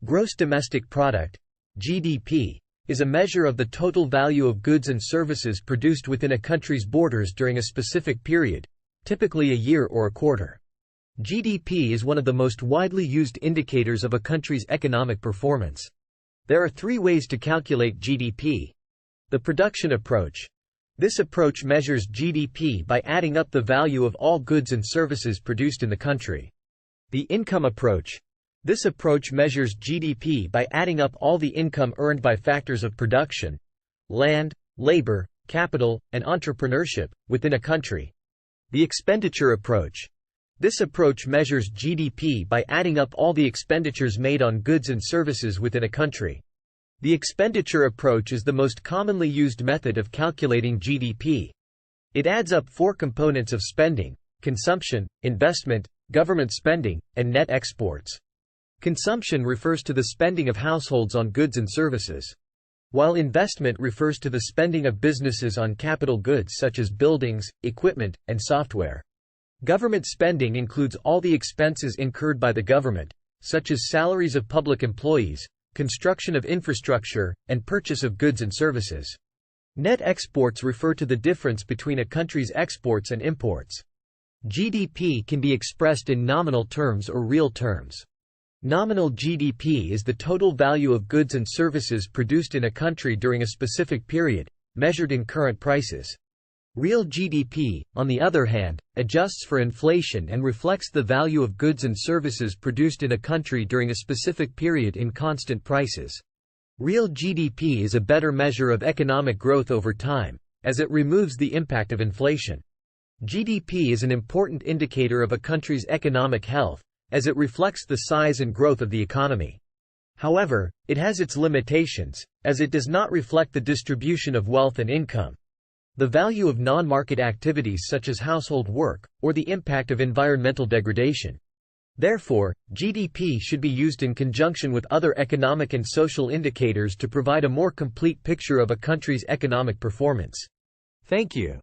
Gross domestic product (GDP) is a measure of the total value of goods and services produced within a country's borders during a specific period, typically a year or a quarter. GDP is one of the most widely used indicators of a country's economic performance. There are three ways to calculate GDP. The production approach. This approach measures GDP by adding up the value of all goods and services produced in the country. The income approach. This approach measures GDP by adding up all the income earned by factors of production, land, labor, capital, and entrepreneurship, within a country. The expenditure approach. This approach measures GDP by adding up all the expenditures made on goods and services within a country. The expenditure approach is the most commonly used method of calculating GDP. It adds up four components of spending: consumption, investment, government spending, and net exports. Consumption refers to the spending of households on goods and services, while investment refers to the spending of businesses on capital goods such as buildings, equipment, and software. Government spending includes all the expenses incurred by the government, such as salaries of public employees, construction of infrastructure, and purchase of goods and services. Net exports refer to the difference between a country's exports and imports. GDP can be expressed in nominal terms or real terms. Nominal GDP is the total value of goods and services produced in a country during a specific period, measured in current prices. Real GDP, on the other hand, adjusts for inflation and reflects the value of goods and services produced in a country during a specific period in constant prices. Real GDP is a better measure of economic growth over time, as it removes the impact of inflation. GDP is an important indicator of a country's economic health, as it reflects the size and growth of the economy. However, it has its limitations, as it does not reflect the distribution of wealth and income, the value of non-market activities such as household work, or the impact of environmental degradation. Therefore, GDP should be used in conjunction with other economic and social indicators to provide a more complete picture of a country's economic performance. Thank you.